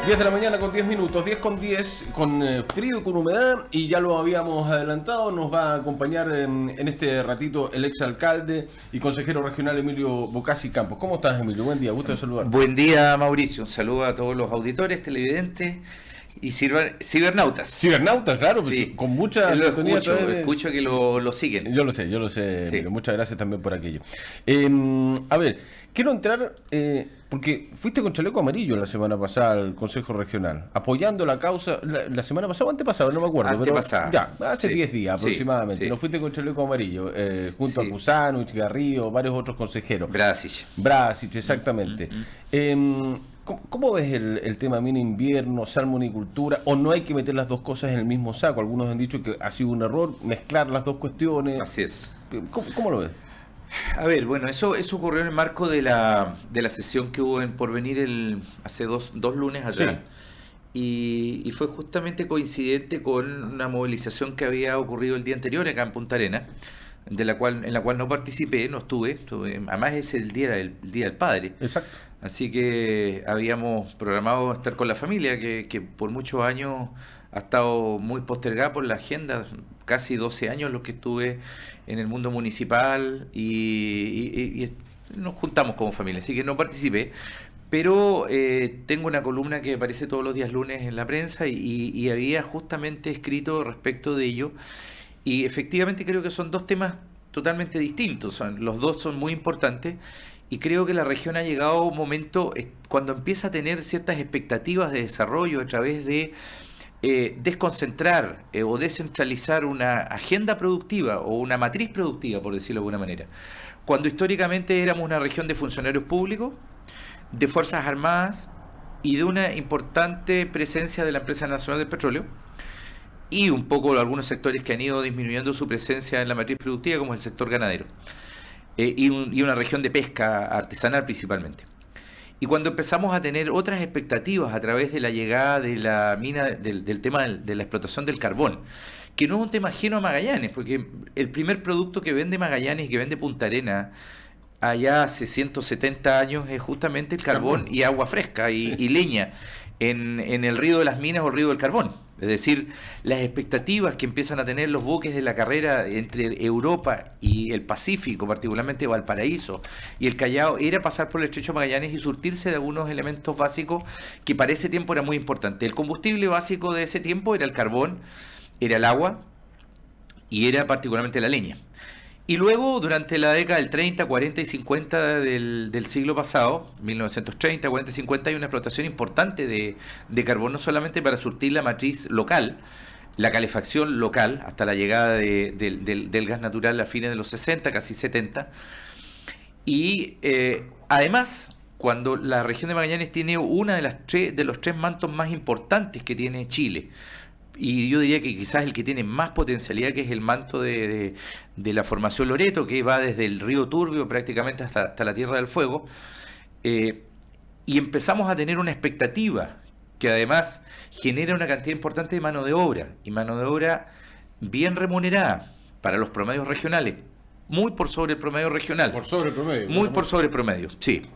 10 de la mañana con 10 minutos, 10 con 10, con frío y con humedad, y ya lo habíamos adelantado, nos va a acompañar en este ratito el exalcalde y consejero regional Emilio Bocasi Campos. ¿Cómo estás, Emilio? Buen día, gusto de saludarte. Buen día, Mauricio. Un saludo a todos los auditores, televidentes y cibernautas. Cibernautas, claro, sí. Con mucha sintonía. Escucho que lo siguen. Yo lo sé, sí. Emilio. Muchas gracias también por aquello. A ver, quiero entrar, porque fuiste con chaleco amarillo la semana pasada al Consejo Regional, apoyando la causa, la semana pasada o antepasada, no me acuerdo. Antepasada. Pero ya, hace 10 días aproximadamente. Sí. No fuiste con chaleco amarillo, junto a Cusano, Garrido, varios otros consejeros. Brasic, exactamente. ¿Cómo ves el tema mina invierno, salmonicultura? ¿O no hay que meter las dos cosas en el mismo saco? Algunos han dicho que ha sido un error mezclar las dos cuestiones. Así es. ¿Cómo lo ves? A ver, bueno, eso ocurrió en el marco de la sesión que hubo en Porvenir hace dos lunes atrás. Sí. Y fue justamente coincidente con una movilización que había ocurrido el día anterior acá en Punta Arenas, en la cual no participé, no estuve. Además es el día del padre. Exacto. Así que habíamos programado estar con la familia, que por muchos años ha estado muy postergada por la agenda, casi 12 años los que estuve en el mundo municipal y nos juntamos como familia, así que no participé. Pero tengo una columna que aparece todos los días lunes en la prensa y había justamente escrito respecto de ello. Y efectivamente creo que son dos temas totalmente distintos, los dos son muy importantes. Y creo que la región ha llegado a un momento cuando empieza a tener ciertas expectativas de desarrollo a través de desconcentrar o descentralizar una agenda productiva o una matriz productiva, por decirlo de alguna manera. Cuando históricamente éramos una región de funcionarios públicos, de Fuerzas Armadas y de una importante presencia de la Empresa Nacional del Petróleo, y un poco algunos sectores que han ido disminuyendo su presencia en la matriz productiva, como el sector ganadero. Y una región de pesca artesanal principalmente. Y cuando empezamos a tener otras expectativas a través de la llegada de la mina, del tema de la explotación del carbón, que no es un tema ajeno a Magallanes, porque el primer producto que vende Magallanes y que vende Punta Arenas allá hace 170 años es justamente el carbón y agua fresca y leña en el río de las minas o el río del carbón. Es decir, las expectativas que empiezan a tener los buques de la carrera entre Europa y el Pacífico, particularmente Valparaíso y el Callao, era pasar por el Estrecho de Magallanes y surtirse de algunos elementos básicos que para ese tiempo era muy importante. El combustible básico de ese tiempo era el carbón, era el agua y era particularmente la leña. Y luego, durante la década del 30, 40 y 50 del siglo pasado, 1930, 40 y 50, hay una explotación importante de carbón, no solamente para surtir la matriz local, la calefacción local, hasta la llegada del gas natural a fines de los 60, casi 70. Y además, cuando la región de Magallanes tiene una de los tres mantos más importantes que tiene Chile, y yo diría que quizás el que tiene más potencialidad, que es el manto de la formación Loreto, que va desde el río Turbio prácticamente hasta la Tierra del Fuego, y empezamos a tener una expectativa que además genera una cantidad importante de mano de obra, y mano de obra bien remunerada para los promedios regionales, muy por sobre el promedio regional. Por sobre el promedio. Muy por sobre el promedio, sí.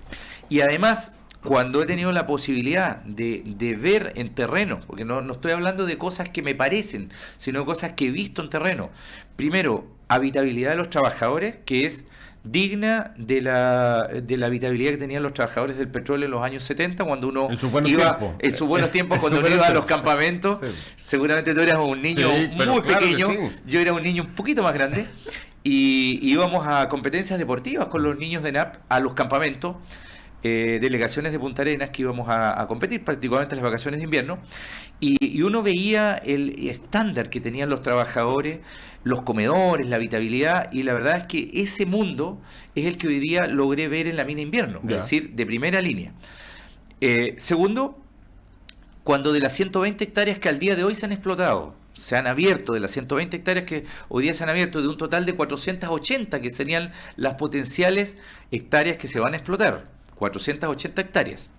Y además, cuando he tenido la posibilidad de ver en terreno, porque no estoy hablando de cosas que me parecen, sino cosas que he visto en terreno. Primero, habitabilidad de los trabajadores, que es digna de la habitabilidad que tenían los trabajadores del petróleo en los años 70, cuando uno en sus buenos tiempos, cuando uno iba a los campamentos. Sí. Seguramente tú eras un niño muy pequeño, yo era un niño un poquito más grande, y íbamos a competencias deportivas con los niños de NAP a los campamentos. Delegaciones de Punta Arenas que íbamos a competir, particularmente en las vacaciones de invierno, y uno veía el estándar que tenían los trabajadores, los comedores, la habitabilidad, y la verdad es que ese mundo es el que hoy día logré ver en la mina invierno, es decir, de primera línea. Segundo, cuando de las 120 hectáreas que al día de hoy se han explotado, se han abierto, de las 120 hectáreas que hoy día se han abierto, de un total de 480 que serían las potenciales hectáreas que se van a explotar. 480 hectáreas.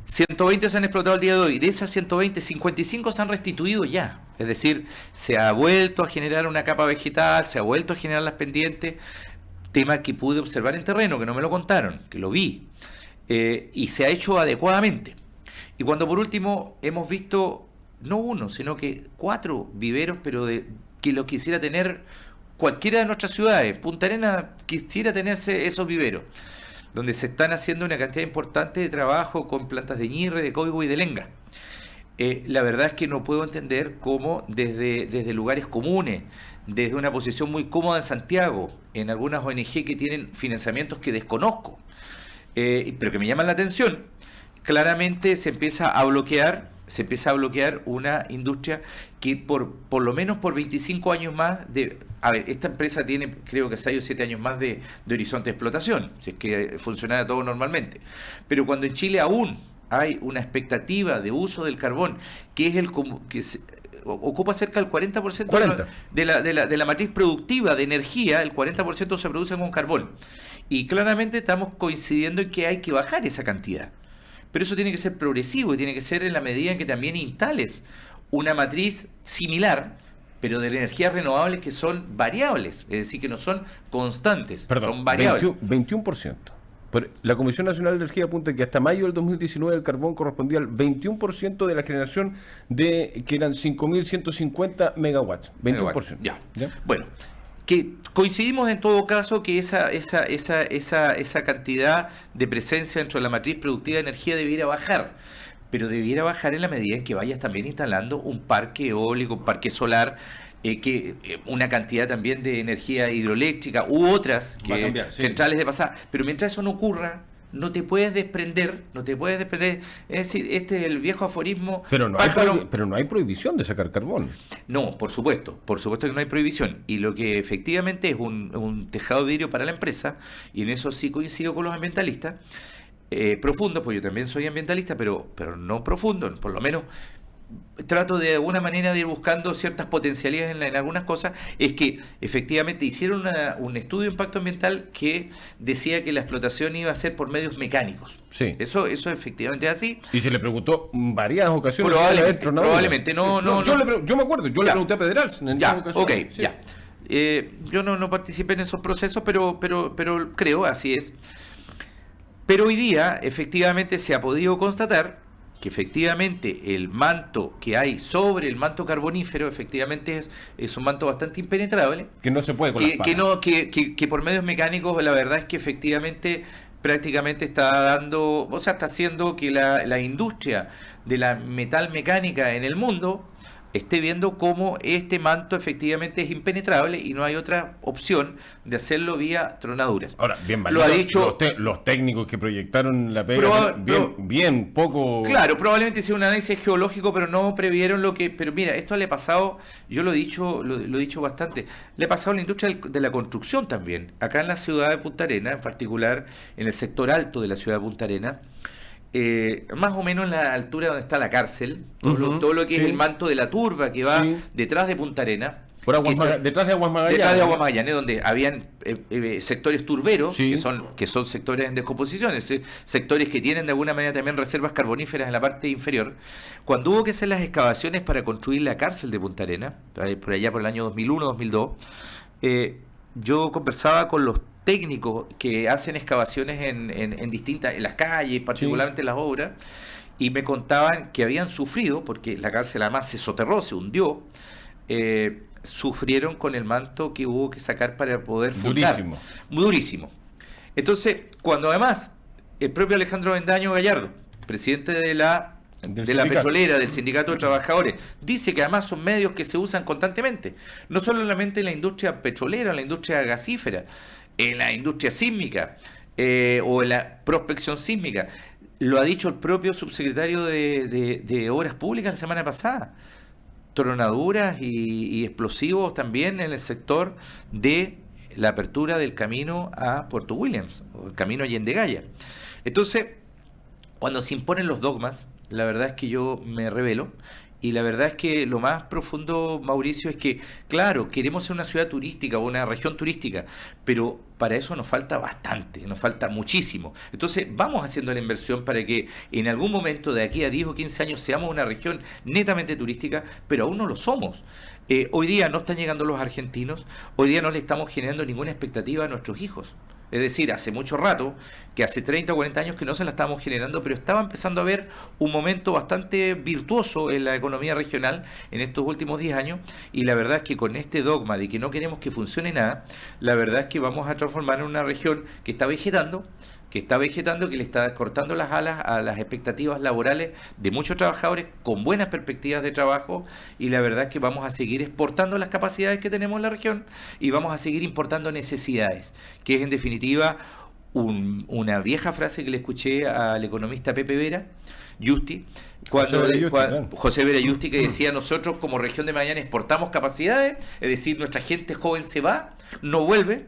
120 se han explotado al día de hoy. De esas 120, 55 se han restituido ya. Es decir, se ha vuelto a generar una capa vegetal, se ha vuelto a generar las pendientes. Tema que pude observar en terreno, que no me lo contaron, que lo vi. Y se ha hecho adecuadamente. Y cuando por último hemos visto, no uno, sino que 4 viveros, pero que lo quisiera tener cualquiera de nuestras ciudades. Punta Arenas quisiera tenerse esos viveros, donde se están haciendo una cantidad importante de trabajo con plantas de ñirre, de coigüe y de lenga. La verdad es que no puedo entender cómo desde lugares comunes, desde una posición muy cómoda en Santiago, en algunas ONG que tienen financiamientos que desconozco, pero que me llaman la atención, claramente se empieza a bloquear una industria que por lo menos por 25 años más esta empresa tiene creo que 6 o 7 años más de horizonte de explotación, si es que funcionara todo normalmente. Pero cuando en Chile aún hay una expectativa de uso del carbón, que es ocupa cerca del 40%. De la matriz productiva de energía, el 40% se produce con carbón. Y claramente estamos coincidiendo en que hay que bajar esa cantidad. Pero eso tiene que ser progresivo y tiene que ser en la medida en que también instales una matriz similar, pero de energías renovables que son variables, es decir, que no son constantes, son variables. 21%. Pero la Comisión Nacional de Energía apunta que hasta mayo del 2019 el carbón correspondía al 21% de la generación que eran 5.150 megawatts. 21%. Ya. Bueno, que coincidimos en todo caso que esa cantidad de presencia dentro de la matriz productiva de energía debiera bajar, pero debiera bajar en la medida en que vayas también instalando un parque eólico, un parque solar, una cantidad también de energía hidroeléctrica u otras centrales de pasada. Pero mientras eso no ocurra, no te puedes desprender. Es decir, este es el viejo aforismo. Pero no hay prohibición de sacar carbón. No, por supuesto que no hay prohibición. Y lo que efectivamente es un tejado de vidrio para la empresa, y en eso sí coincido con los ambientalistas, profundo, pues yo también soy ambientalista, pero no profundo, por lo menos trato de alguna manera de ir buscando ciertas potencialidades en algunas cosas. Es que efectivamente hicieron un estudio de impacto ambiental que decía que la explotación iba a ser por medios mecánicos. Sí. Eso efectivamente es así. Y se le preguntó en varias ocasiones. Probablemente no. Yo me acuerdo, yo le pregunté a Pedrals en varias ocasiones. Ya. Yo no participé en esos procesos, pero creo, así es. Pero hoy día efectivamente se ha podido constatar que efectivamente el manto que hay sobre el manto carbonífero efectivamente es un manto bastante impenetrable. Que no se puede con las palas. Que por medios mecánicos la verdad es que efectivamente prácticamente está haciendo que la industria de la metalmecánica en el mundo esté viendo cómo este manto efectivamente es impenetrable y no hay otra opción de hacerlo vía tronaduras. Ahora, bien válido. Lo ha dicho los técnicos que proyectaron la pega, bien poco. Claro, probablemente hicieron un análisis geológico, pero no previeron lo que. Pero mira, esto le ha pasado, yo lo he dicho bastante, le ha pasado a la industria de la construcción también. Acá en la ciudad de Punta Arenas, en particular en el sector alto de la ciudad de Punta Arenas, más o menos en la altura donde está la cárcel, todo lo que es el manto de la turba que va detrás de Punta Arenas, detrás de Aguas Magallanes. Detrás de Aguas Magallanes, donde habían sectores turberos, que son sectores en descomposición, sectores que tienen de alguna manera también reservas carboníferas en la parte inferior. Cuando hubo que hacer las excavaciones para construir la cárcel de Punta Arenas, por allá por el año 2001-2002, yo conversaba con los técnicos que hacen excavaciones en las calles, particularmente en las obras, y me contaban que habían sufrido, porque la cárcel además se soterró, se hundió, sufrieron con el manto que hubo que sacar para poder fundar. Durísimo. Entonces, cuando además el propio Alejandro Avendaño Gallardo, presidente de la petrolera, del sindicato de trabajadores, dice que además son medios que se usan constantemente, no solamente en la industria petrolera, en la industria gasífera, en la industria sísmica o en la prospección sísmica. Lo ha dicho el propio subsecretario de Obras Públicas la semana pasada. Tronaduras y explosivos también en el sector de la apertura del camino a Puerto Williams, o el camino Allende Gaya. Entonces, cuando se imponen los dogmas, la verdad es que yo me rebelo. Y la verdad es que lo más profundo, Mauricio, es que, claro, queremos ser una ciudad turística o una región turística, pero para eso nos falta bastante, nos falta muchísimo. Entonces, vamos haciendo la inversión para que en algún momento, de aquí a 10 o 15 años, seamos una región netamente turística, pero aún no lo somos. Hoy día no están llegando los argentinos, hoy día no le estamos generando ninguna expectativa a nuestros hijos. Es decir, hace mucho rato, que hace 30 o 40 años que no se la estábamos generando, pero estaba empezando a haber un momento bastante virtuoso en la economía regional en estos últimos 10 años, y la verdad es que con este dogma de que no queremos que funcione nada, la verdad es que vamos a transformar en una región que está vegetando, que le está cortando las alas a las expectativas laborales de muchos trabajadores con buenas perspectivas de trabajo, y la verdad es que vamos a seguir exportando las capacidades que tenemos en la región y vamos a seguir importando necesidades, que es en definitiva una vieja frase que le escuché al economista Pepe Vera Justi, José Vera Justi, que decía: nosotros como región de Magallanes exportamos capacidades, es decir, nuestra gente joven se va, no vuelve,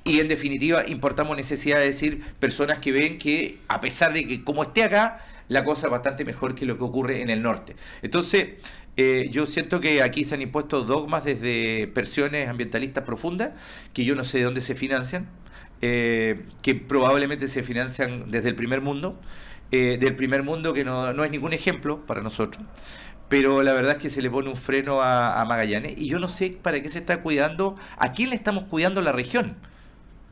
y en definitiva importamos necesidades, es decir, personas que ven que a pesar de que como esté acá, la cosa es bastante mejor que lo que ocurre en el norte. Entonces, yo siento que aquí se han impuesto dogmas desde presiones ambientalistas profundas, que yo no sé de dónde se financian, que probablemente se financian desde el primer mundo, que no es ningún ejemplo para nosotros. Pero la verdad es que se le pone un freno a Magallanes, y yo no sé para qué se está cuidando, a quién le estamos cuidando la región.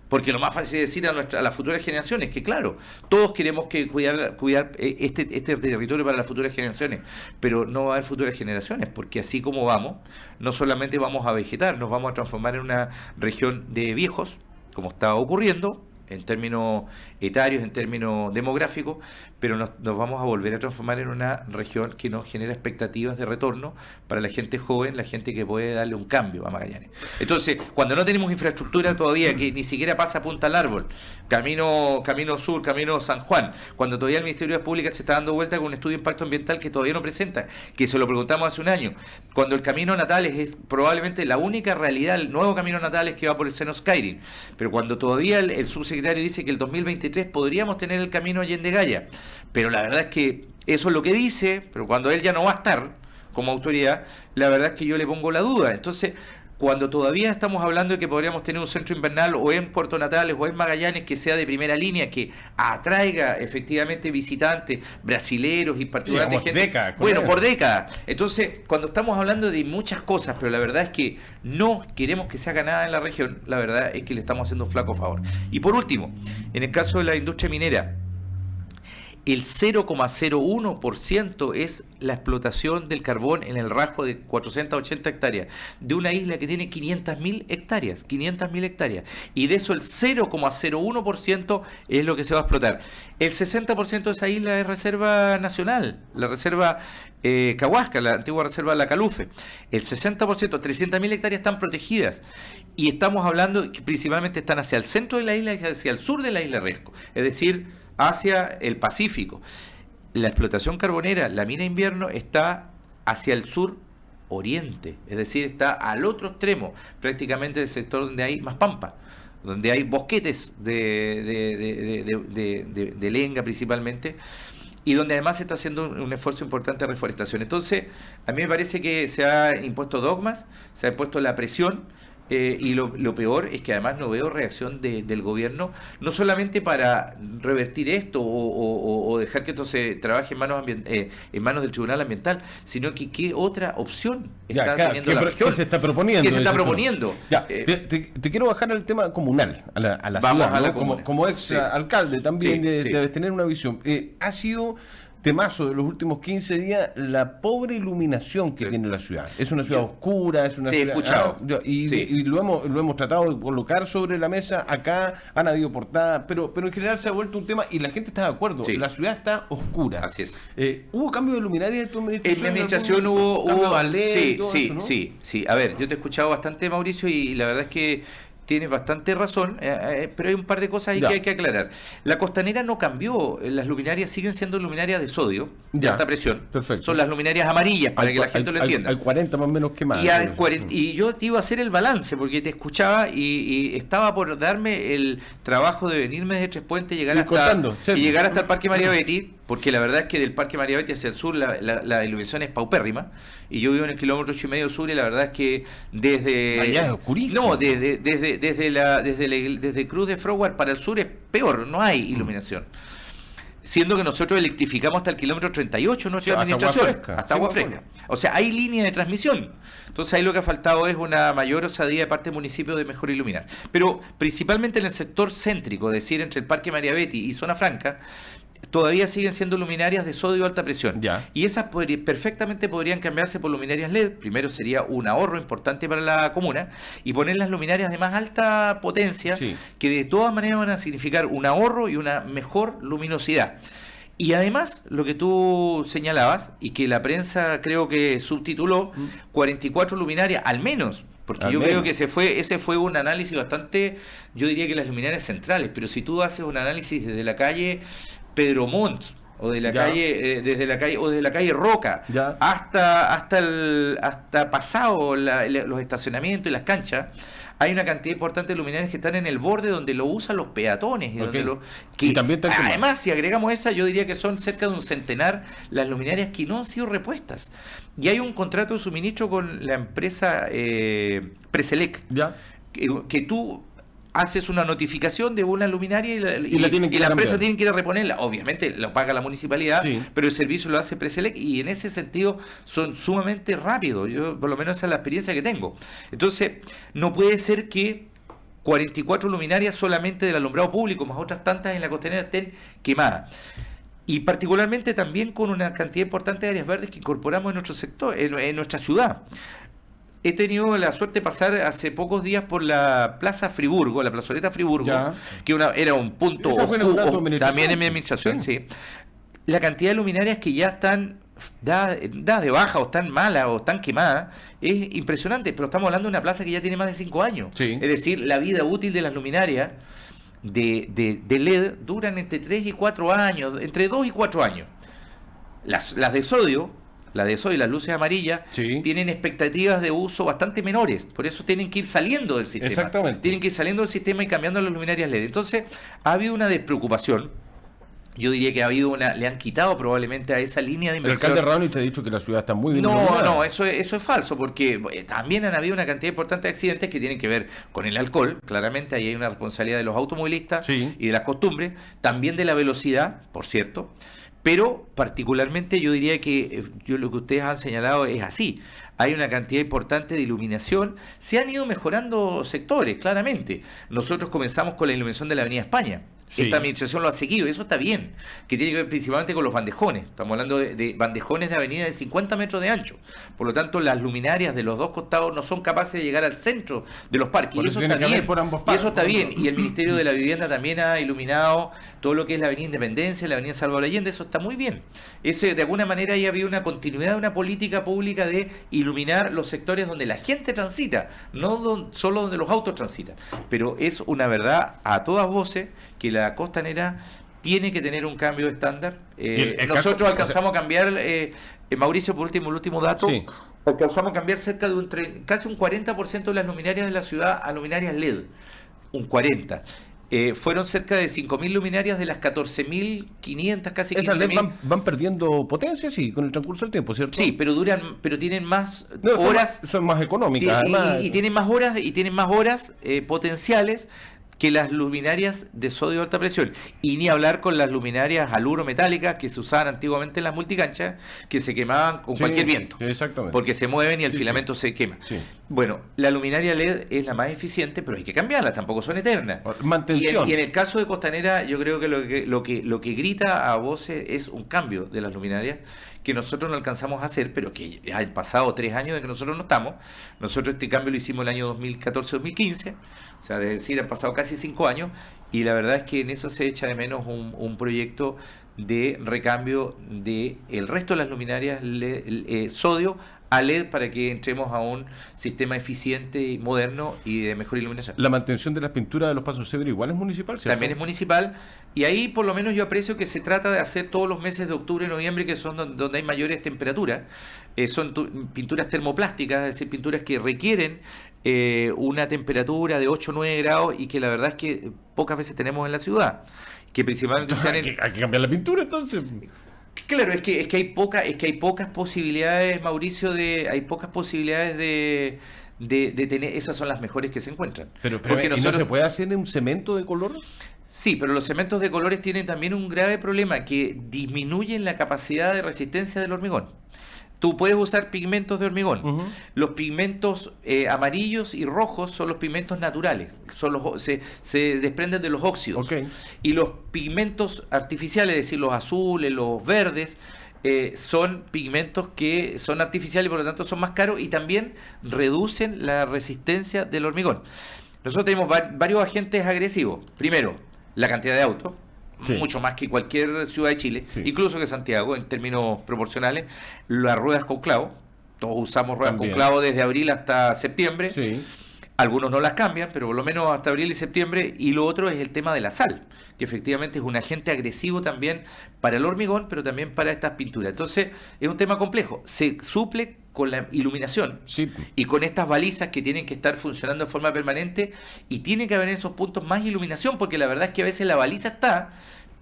Porque lo más fácil es decir a las futuras generaciones que, claro, todos queremos que cuidar este territorio para las futuras generaciones, pero no va a haber futuras generaciones, porque así como vamos, no solamente vamos a vegetar, nos vamos a transformar en una región de viejos, como está ocurriendo en términos etarios, en términos demográficos, pero nos vamos a volver a transformar en una región que nos genera expectativas de retorno para la gente joven, la gente que puede darle un cambio a Magallanes. Entonces, cuando no tenemos infraestructura todavía, que ni siquiera pasa punta al árbol, camino sur, camino San Juan, cuando todavía el Ministerio de Públicas se está dando vuelta con un estudio de impacto ambiental que todavía no presenta, que se lo preguntamos hace un año, cuando el camino Natales es probablemente la única realidad, el nuevo camino Natales que va por el seno Skyrim, pero cuando todavía el subsecretario dice que el 2023 podríamos tener el camino Allende Gaya, pero la verdad es que eso es lo que dice, pero cuando él ya no va a estar como autoridad, la verdad es que yo le pongo la duda. Entonces, cuando todavía estamos hablando de que podríamos tener un centro invernal o en Puerto Natales o en Magallanes que sea de primera línea, que atraiga efectivamente visitantes brasileros y particularmente gente, por décadas. Entonces, cuando estamos hablando de muchas cosas, pero la verdad es que no queremos que se haga nada en la región, la verdad es que le estamos haciendo un flaco favor. Y por último, en el caso de la industria minera, el 0,01% es la explotación del carbón en el rasgo de 480 hectáreas, de una isla que tiene 500.000 hectáreas, y de eso el 0,01% es lo que se va a explotar. El 60% de esa isla es reserva nacional, la reserva Cahuasca, la antigua reserva La Calufe. El 60%, 300.000 hectáreas están protegidas, y estamos hablando que principalmente están hacia el centro de la isla y hacia el sur de la isla Riesco, es decir, hacia el Pacífico. La explotación carbonera, la mina invierno, está hacia el sur oriente, es decir, está al otro extremo, prácticamente del sector donde hay más pampa, donde hay bosquetes de lenga principalmente, y donde además se está haciendo un esfuerzo importante de reforestación. Entonces, a mí me parece que se ha impuesto dogmas, se ha impuesto la presión, y lo peor es que además no veo reacción del gobierno, no solamente para revertir esto o dejar que esto se trabaje en manos del Tribunal Ambiental, sino que qué otra opción está teniendo la región. ¿Qué se está proponiendo? ¿Qué se está proponiendo? Ya, te quiero bajar al tema comunal, a la ciudad, ¿no? Como ex alcalde también debes tener una visión. Ha sido temazo de los últimos 15 días la pobre iluminación que tiene la ciudad. Es una ciudad oscura, es una ciudad... Escuchado. Y lo hemos tratado de colocar sobre la mesa. Acá han habido portadas, pero en general se ha vuelto un tema y la gente está de acuerdo. Sí. La ciudad está oscura. Así es. ¿Hubo cambio de luminaria en tu administración? En mi administración hubo ballet, sí. A ver, yo te he escuchado bastante, Mauricio, y la verdad es que tienes bastante razón, pero hay un par de cosas ahí que hay que aclarar. La Costanera no cambió, las luminarias siguen siendo luminarias de sodio, de alta presión. Perfecto. Son las luminarias amarillas, para que la gente lo entienda. Al 40 más o menos que más. Y yo te iba a hacer el balance, porque te escuchaba y estaba por darme el trabajo de venirme desde Tres Puentes y llegar hasta el Parque María Betty, porque la verdad es que del Parque María Betty hacia el sur la iluminación es paupérrima, y yo vivo en el kilómetro 8,5 sur, y la verdad es que desde... Allá es oscurísimo. No, desde Cruz de Froward para el sur es peor, no hay iluminación. siendo que nosotros electrificamos hasta el kilómetro 38 nuestra administración, hasta agua fresca. O sea, hay línea de transmisión. Entonces ahí lo que ha faltado es una mayor osadía de parte del municipio de mejor iluminar. Pero principalmente en el sector céntrico, es decir, entre el Parque María Betty y Zona Franca, todavía siguen siendo luminarias de sodio de alta presión. Y esas perfectamente podrían cambiarse por luminarias LED. Primero sería un ahorro importante para la comuna, y poner las luminarias de más alta potencia, que de todas maneras van a significar un ahorro y una mejor luminosidad. Y además, lo que tú señalabas, y que la prensa creo que subtituló, 44 luminarias al menos. Porque yo creo que ese fue un análisis bastante, yo diría que las luminarias centrales, pero si tú haces un análisis desde la calle Pedro Montt, o de la calle, desde la calle Roca, hasta pasado los estacionamientos y las canchas, hay una cantidad importante de luminarias que están en el borde donde lo usan los peatones. Y también además, si agregamos esa, yo diría que son cerca de un centenar las luminarias que no han sido repuestas. Y hay un contrato de suministro con la empresa Preselec, que tú haces una notificación de una luminaria y la empresa tiene que ir a reponerla. Obviamente lo paga la municipalidad, pero el servicio lo hace Preselec, y en ese sentido son sumamente rápidos. Yo, por lo menos, esa es la experiencia que tengo. Entonces, no puede ser que 44 luminarias solamente del alumbrado público, más otras tantas en la costanera, estén quemadas. Y particularmente también con una cantidad importante de áreas verdes que incorporamos en nuestro sector, en nuestra ciudad. He tenido la suerte de pasar hace pocos días por la Plaza Friburgo, la plazoleta Friburgo, que era un punto también en mi administración, La cantidad de luminarias que ya están dadas de baja, o están malas, o están quemadas, es impresionante. Pero estamos hablando de una plaza que ya tiene más de 5 años. Es decir, la vida útil de las luminarias de LED duran entre 3 y 4 años, entre 2 y 4 años. Las de sodio, y las luces amarillas, tienen expectativas de uso bastante menores, por eso tienen que ir saliendo del sistema. Exactamente. Tienen que ir saliendo del sistema y cambiando las luminarias LED. Entonces, ha habido una despreocupación. Yo diría que le han quitado probablemente a esa línea de inversión. El alcalde Raunich te ha dicho que la ciudad está muy bien. No, eso es falso, porque también han habido una cantidad importante de accidentes que tienen que ver con el alcohol. Claramente ahí hay una responsabilidad de los automovilistas y de las costumbres, también de la velocidad, por cierto. Pero particularmente yo diría que lo que ustedes han señalado es así. Hay una cantidad importante de iluminación. Se han ido mejorando sectores, claramente. Nosotros comenzamos con la iluminación de la Avenida España. Esta administración lo ha seguido, y eso está bien, que tiene que ver principalmente con los bandejones. Estamos hablando de bandejones de avenida de 50 metros de ancho. Por lo tanto, las luminarias de los dos costados no son capaces de llegar al centro de los parques. Y eso está bien. Y eso está bien. Y el Ministerio de la Vivienda también ha iluminado todo lo que es la Avenida Independencia, la Avenida Salvador Allende. Eso está muy bien. De alguna manera ahí había una continuidad de una política pública de iluminar los sectores donde la gente transita, no solo donde los autos transitan. Pero es una verdad a todas voces que la costanera tiene que tener un cambio de estándar. Nosotros alcanzamos a cambiar, Mauricio, por último, el último dato, alcanzamos a cambiar cerca de casi un 40% de las luminarias de la ciudad a luminarias LED. Un 40%. Fueron cerca de 5.000 luminarias de las 14.500, casi 15.000. Esas LED van perdiendo potencia, con el transcurso del tiempo, ¿cierto? Sí, pero tienen más horas. Son más económicas. Y tienen más horas potenciales que las luminarias de sodio de alta presión. Y ni hablar con las luminarias haluro-metálicas que se usaban antiguamente en las multicanchas, que se quemaban con cualquier viento. Exactamente. Porque se mueven y el filamento se quema. Bueno, la luminaria LED es la más eficiente, pero hay que cambiarla, tampoco son eternas. Mantención. Y en el caso de Costanera, yo creo que lo que grita a voces es un cambio de las luminarias que nosotros no alcanzamos a hacer, pero que ya han pasado 3 años de que nosotros no estamos. Nosotros este cambio lo hicimos el año 2014-2015, o sea, es decir, han pasado casi 5 años, y la verdad es que en eso se echa de menos un proyecto de recambio de el resto de las luminarias sodio a LED, para que entremos a un sistema eficiente, moderno y de mejor iluminación. La mantención de las pinturas de los pasos cebres igual es municipal, ¿cierto? También es municipal, y ahí por lo menos yo aprecio que se trata de hacer todos los meses de octubre y noviembre, que son donde hay mayores temperaturas. Son pinturas termoplásticas, es decir, pinturas que requieren una temperatura de 8 o 9 grados, y que la verdad es que pocas veces tenemos en la ciudad. Que principalmente hay que cambiar la pintura, entonces. Claro, es que hay pocas posibilidades, Mauricio, hay pocas posibilidades de tener, esas son las mejores que se encuentran. Pero ¿y no se puede hacer un cemento de color? Sí, pero los cementos de colores tienen también un grave problema, que disminuyen la capacidad de resistencia del hormigón. Tú puedes usar pigmentos de hormigón. Los pigmentos amarillos y rojos son los pigmentos naturales, se desprenden de los óxidos. Y los pigmentos artificiales, es decir, los azules, los verdes, son pigmentos que son artificiales y por lo tanto son más caros y también reducen la resistencia del hormigón. Nosotros tenemos varios agentes agresivos. Primero, la cantidad de autos. Sí. Mucho más que cualquier ciudad de Chile, sí. Incluso que Santiago en términos proporcionales. Las ruedas con clavo, todos usamos ruedas con clavo desde abril hasta septiembre. Sí. Algunos no las cambian, pero por lo menos hasta abril y septiembre. Y lo otro es el tema de la sal, que efectivamente es un agente agresivo también para el hormigón, pero también para estas pinturas. Entonces es un tema complejo. Se suple con la iluminación, sí, y con estas balizas que tienen que estar funcionando de forma permanente, y tiene que haber en esos puntos más iluminación, porque la verdad es que a veces la baliza está,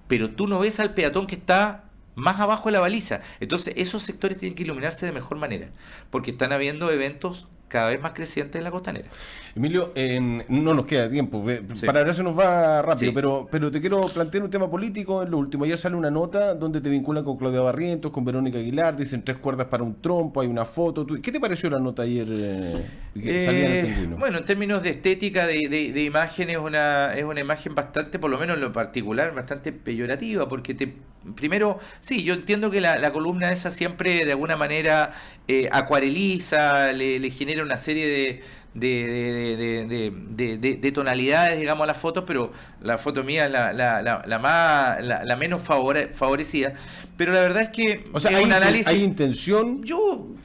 pero tú no ves al peatón que está más abajo de la baliza. Entonces esos sectores tienen que iluminarse de mejor manera, porque están habiendo eventos cada vez más crecientes en la costanera. Emilio, no nos queda tiempo, sí. Para ahora se nos va rápido, sí. pero te quiero plantear un tema político en lo último. Ayer sale una nota donde te vinculan con Claudia Barrientos, con Verónica Aguilar, dicen 3 cuerdas para un trompo, hay una foto. ¿Qué te pareció la nota ayer que salía en el Pingüino? Bueno, en términos de estética, de imagen, es una imagen bastante, por lo menos en lo particular, bastante peyorativa, porque primero, sí, yo entiendo que la columna esa siempre de alguna manera acuareliza, le genera una serie de tonalidades, digamos, a las fotos, pero la foto mía es la menos favorecida. Pero la verdad es que es un análisis. ¿Hay intención? Yo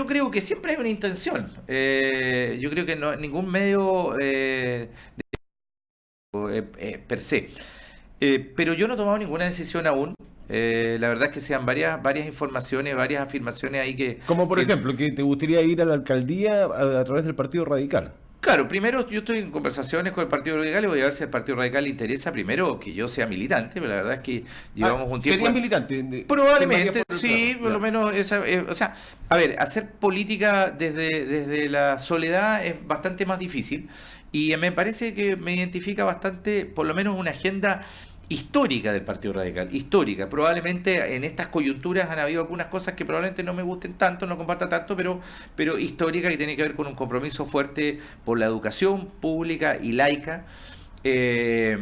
creo que siempre hay una intención. Yo creo que no ningún medio per se. Pero yo no he tomado ninguna decisión aún. La verdad es que sean varias informaciones, varias afirmaciones ahí que... Como por ejemplo, que te gustaría ir a la alcaldía a través del Partido Radical. Claro, primero yo estoy en conversaciones con el Partido Radical y voy a ver si al Partido Radical le interesa primero que yo sea militante, pero la verdad es que llevamos un tiempo... ¿Serías militante? Probablemente, sí, por lo menos... o sea, a ver, hacer política desde la soledad es bastante más difícil y me parece que me identifica bastante, por lo menos una agenda histórica del Partido Radical, histórica. Probablemente en estas coyunturas han habido algunas cosas que probablemente no me gusten tanto, no comparta tanto, pero histórica, que tiene que ver con un compromiso fuerte por la educación pública y laica. La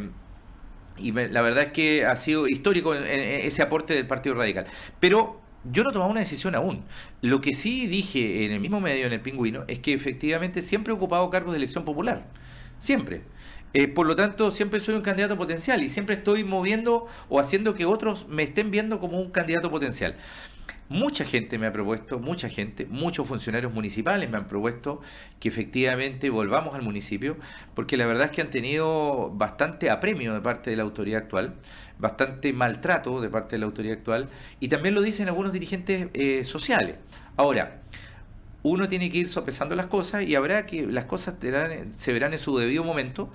verdad es que ha sido histórico en ese aporte del Partido Radical. Pero yo no he tomado una decisión aún. Lo que sí dije en el mismo medio, en el Pingüino, es que efectivamente siempre he ocupado cargos de elección popular. Siempre. Por lo tanto, siempre soy un candidato potencial y siempre estoy moviendo o haciendo que otros me estén viendo como un candidato potencial. Mucha gente me ha propuesto, muchos funcionarios municipales me han propuesto que efectivamente volvamos al municipio, porque la verdad es que han tenido bastante apremio de parte de la autoridad actual, bastante maltrato de parte de la autoridad actual, y también lo dicen algunos dirigentes sociales. Ahora, uno tiene que ir sopesando las cosas y habrá que las cosas se verán en su debido momento.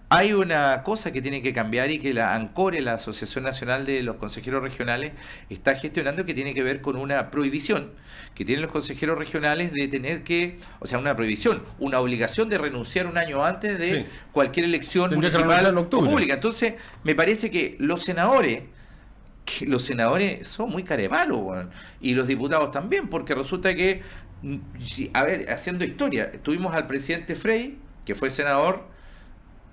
Hay una cosa que tiene que cambiar y que la ANCORE, la Asociación Nacional de los Consejeros Regionales, está gestionando, que tiene que ver con una prohibición que tienen los consejeros regionales de tener que, o sea, una prohibición, una obligación de renunciar un año antes de cualquier elección municipal o pública. Entonces, me parece que los senadores son muy carepalos, bueno, y los diputados también, porque resulta que, a ver, haciendo historia, tuvimos al presidente Frey, que fue senador,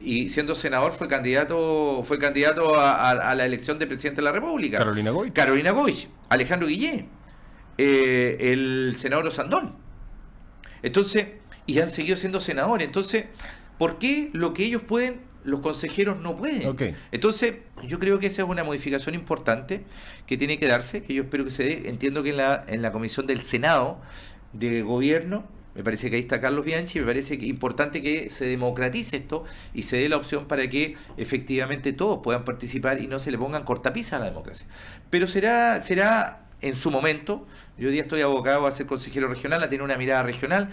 y siendo senador fue candidato a la elección de presidente de la República. Carolina Goich. Alejandro Guillé, el senador Osandón. Entonces, y han seguido siendo senadores. Entonces, ¿por qué lo que ellos pueden, los consejeros no pueden? Okay. Entonces, yo creo que esa es una modificación importante que tiene que darse, que yo espero que se dé. Entiendo que en la comisión del Senado de Gobierno, me parece que ahí está Carlos Bianchi, me parece que es importante que se democratice esto y se dé la opción para que efectivamente todos puedan participar y no se le pongan cortapisas a la democracia. Pero será en su momento. Yo hoy día estoy abocado a ser consejero regional, a tener una mirada regional.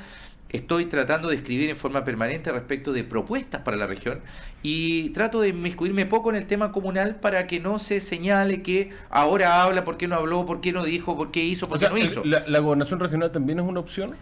Estoy tratando de escribir en forma permanente respecto de propuestas para la región y trato de inmiscuirme poco en el tema comunal para que no se señale que ahora habla, por qué no habló, por qué no dijo, por qué hizo, por qué no hizo. ¿La gobernación regional también es una opción?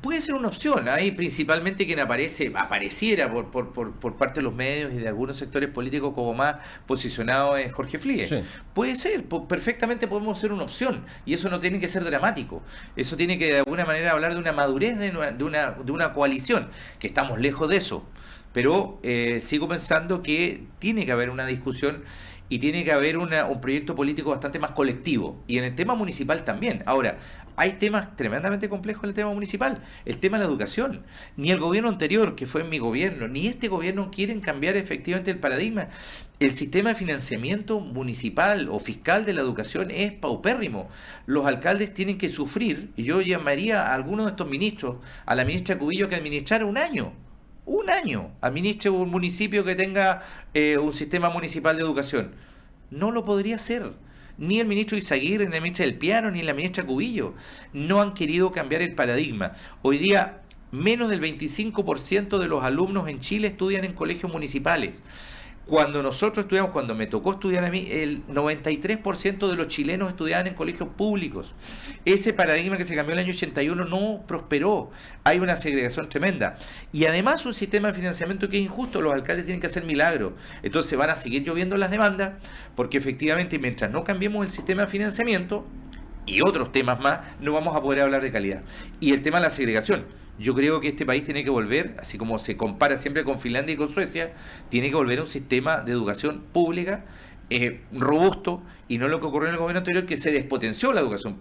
Puede ser una opción. Ahí principalmente quien apareciera por parte de los medios y de algunos sectores políticos como más posicionado es Jorge Flies. Sí. Puede ser, perfectamente podemos ser una opción. Y eso no tiene que ser dramático. Eso tiene que de alguna manera hablar de una madurez de una coalición, que estamos lejos de eso. Pero sigo pensando que tiene que haber una discusión y tiene que haber un proyecto político bastante más colectivo. Y en el tema municipal también. Ahora, hay temas tremendamente complejos en el tema municipal. El tema de la educación. Ni el gobierno anterior, que fue mi gobierno, ni este gobierno quieren cambiar efectivamente el paradigma. El sistema de financiamiento municipal o fiscal de la educación es paupérrimo. Los alcaldes tienen que sufrir, y yo llamaría a algunos de estos ministros, a la ministra Cubillo, que administrara un año, administre un municipio que tenga un sistema municipal de educación. No lo podría hacer. Ni el ministro Izaguirre, ni la ministra del Piano, ni la ministra Cubillo. No han querido cambiar el paradigma. Hoy día, menos del 25% de los alumnos en Chile estudian en colegios municipales. Cuando nosotros estudiamos, cuando me tocó estudiar a mí, el 93% de los chilenos estudiaban en colegios públicos. Ese paradigma que se cambió en el año 81 no prosperó. Hay una segregación tremenda. Y además un sistema de financiamiento que es injusto. Los alcaldes tienen que hacer milagros. Entonces van a seguir lloviendo las demandas, porque efectivamente mientras no cambiemos el sistema de financiamiento y otros temas más, no vamos a poder hablar de calidad. Y el tema de la segregación. Yo creo que este país tiene que volver, así como se compara siempre con Finlandia y con Suecia, tiene que volver a un sistema de educación pública robusto, y no lo que ocurrió en el gobierno anterior, que se despotenció la educación.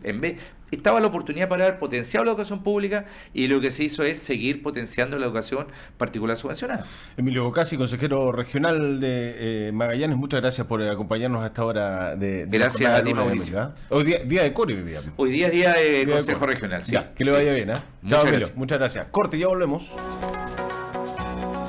Estaba la oportunidad para haber potenciado la educación pública, y lo que se hizo es seguir potenciando la educación particular subvencionada. Emilio Bocasi, consejero regional de Magallanes, muchas gracias por acompañarnos a esta hora de gracias a ti, Mauricio. Hoy día de CORE. Hoy día es día de Consejo Regional. Sí. Ya, que le vaya bien. Chao, Emilio. Muchas gracias. Corte, ya volvemos.